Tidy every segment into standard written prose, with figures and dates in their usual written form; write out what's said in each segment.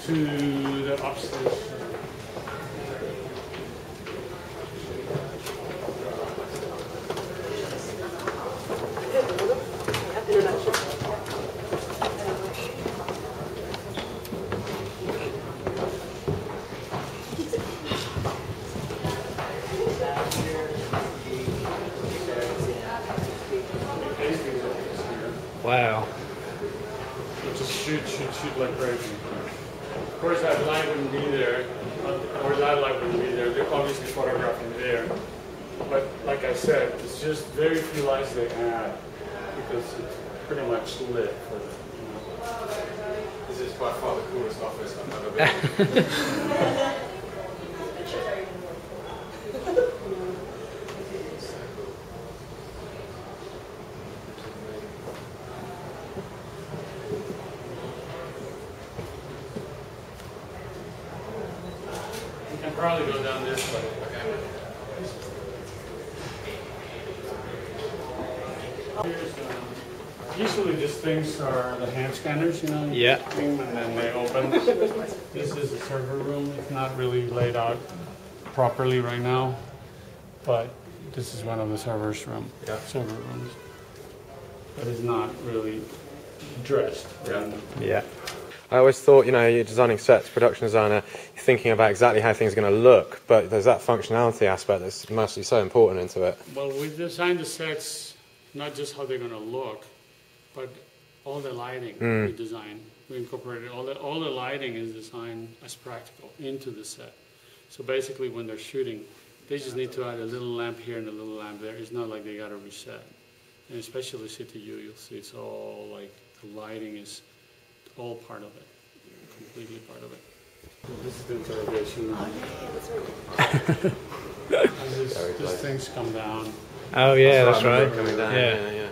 to the upstairs. Wow. Just shoot like crazy. Of course, that light wouldn't be there, or that light wouldn't be there. They're obviously photographing there. But like I said, it's just very few lights they have because it's pretty much lit for them. This is by far the coolest office I've ever been in. Probably go down this way. Okay. Usually these things are the hand scanners, you know? Yeah. And then they open. This is a server room. It's not really laid out properly right now, but this is one of the server rooms. But it's not really dressed. Yeah. I always thought, you know, you're designing sets, production designer, you're thinking about exactly how things are going to look, but there's that functionality aspect that's mostly so important into it. Well, we designed the sets, not just how they're going to look, but all the lighting we designed. We incorporated all the lighting is designed as practical into the set. So basically when they're shooting, they just need to add a little lamp here and a little lamp there. It's not like they got to reset. And especially CTU, you'll see it's all like the lighting is all part of it, completely part of it. This is the interrogation room. These things come down. Oh yeah, that's right. Coming down. Yeah.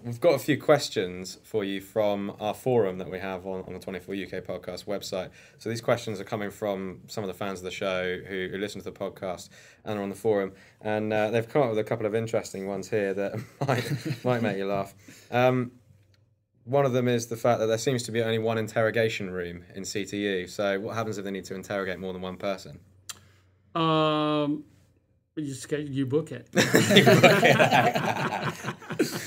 We've got a few questions for you from our forum that we have on the 24 UK podcast website. So these questions are coming from some of the fans of the show who listen to the podcast and are on the forum. And they've come up with a couple of interesting ones here that might make you laugh. One of them is the fact that there seems to be only one interrogation room in CTU. So what happens if they need to interrogate more than one person? You book it.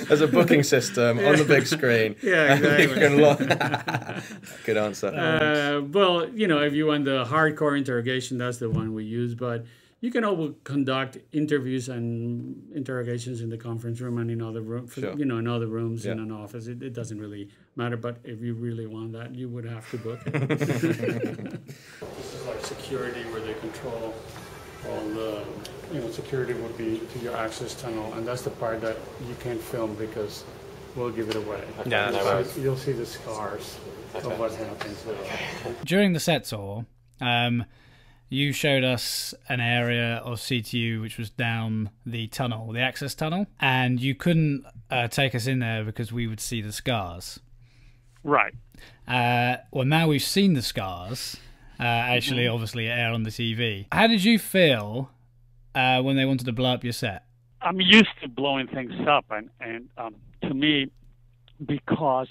There's a booking system on the big screen. Yeah, exactly. Good answer. Well, you know, if you want the hardcore interrogation, that's the one we use. But you can always conduct interviews and interrogations in the conference room and in other rooms, Sure. you know, in other rooms in an office. It doesn't really matter. But if you really want that, you would have to book it. This is like security where they control all the, you know, security would be to your access tunnel, and that's the part that you can't film because we'll give it away. Yeah, you'll see the scars of what happens. During the set tour, you showed us an area of CTU which was down the tunnel, the access tunnel, and you couldn't take us in there because we would see the scars. Right. Well, now we've seen the scars. Actually, obviously, air on the TV. How did you feel when they wanted to blow up your set? I'm used to blowing things up, and to me, because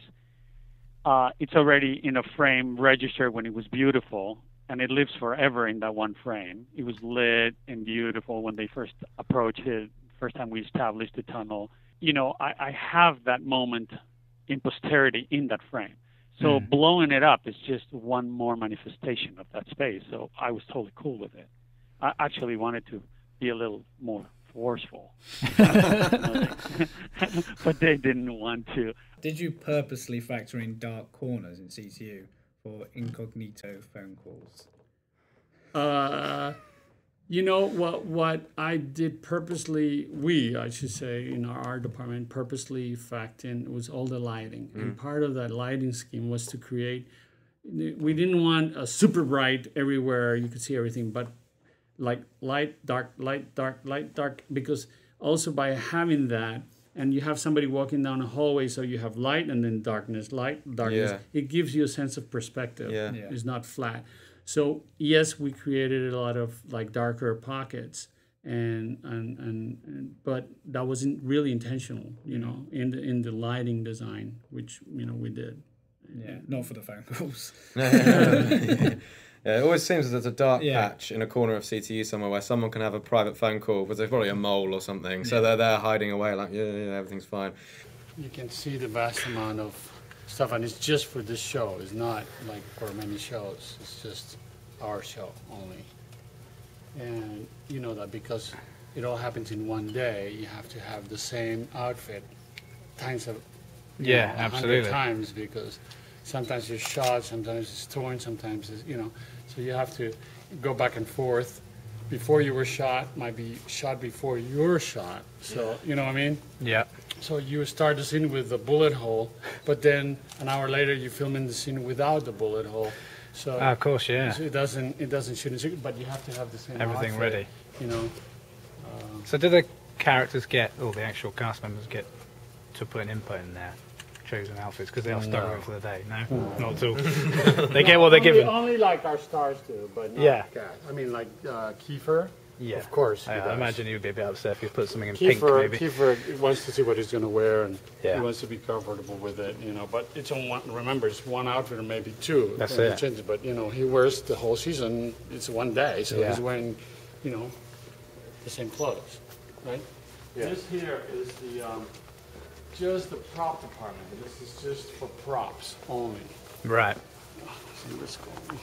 it's already in a frame registered when it was beautiful, and it lives forever in that one frame. It was lit and beautiful when they first approached it, first time we established the tunnel. You know, I have that moment in posterity in that frame. So blowing it up is just one more manifestation of that space. So I was totally cool with it. I actually wanted to be a little more forceful. But they didn't want to. Did you purposely factor in dark corners in CTU for incognito phone calls? You know, what I did purposely, I should say, in our art department, purposely factored in was all the lighting. And part of that lighting scheme was to create, we didn't want a super bright everywhere, you could see everything, but like light, dark, light, dark, light, dark, because also by having that, and you have somebody walking down a hallway, so you have light and then darkness, light, darkness, it gives you a sense of perspective. It's not flat. So yes, we created a lot of like darker pockets, and but that wasn't really intentional, you know, in the lighting design, which we did. Yeah, not for the phone calls. Yeah, it always seems that there's a dark patch in a corner of CTU somewhere where someone can have a private phone call, but there's probably a mole or something. So they're there hiding away, like, yeah, everything's fine. You can see the vast amount of stuff, and it's just for this show. It's not like for many shows. It's just our show only. And you know that because it all happens in one day, you have to have the same outfit times of 100 times, because sometimes you're shot, sometimes it's torn, sometimes it's, so you have to go back and forth. Before you were shot might be shot before you're shot. So, you know what I mean? Yeah. So you start the scene with the bullet hole, but then an hour later you film in the scene without the bullet hole. So of course, yeah. It doesn't shoot in secret, but you have to have the same everything outfit, ready. You know. So do the characters get, or the actual cast members get to put an input in their chosen outfits because they are stuck with it for the day? No, not at all. They get what they're given. Only like our stars do, but not Kat. I mean, like Kiefer. Yeah, of course. I imagine he would be a bit upset if you put something in Kiefer, pink. Maybe Kiefer wants to see what he's going to wear, and he wants to be comfortable with it, But it's on one. Remember, it's one outfit or maybe two. That's it. Changes, but he wears the whole season. It's one day, so he's wearing, the same clothes, right? Yeah. This here is the just the prop department. This is just for props only. Right. See what's going on.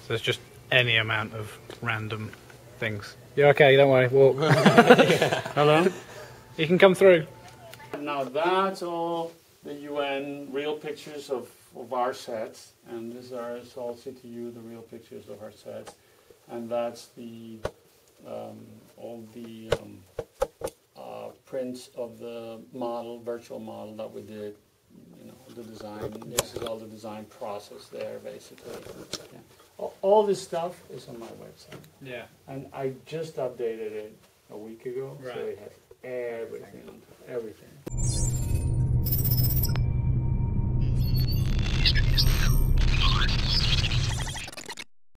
So it's just any amount of random things. You're okay, don't worry. Walk. Hello? You can come through. Now that's all the UN real pictures of our sets, and these are all CTU, the real pictures of our sets, and that's the all the prints of the model, virtual model that we did. The design. This is all the design process there, basically. Yeah. All this stuff is on my website. Yeah. And I just updated it a week ago, so it has everything on top, everything.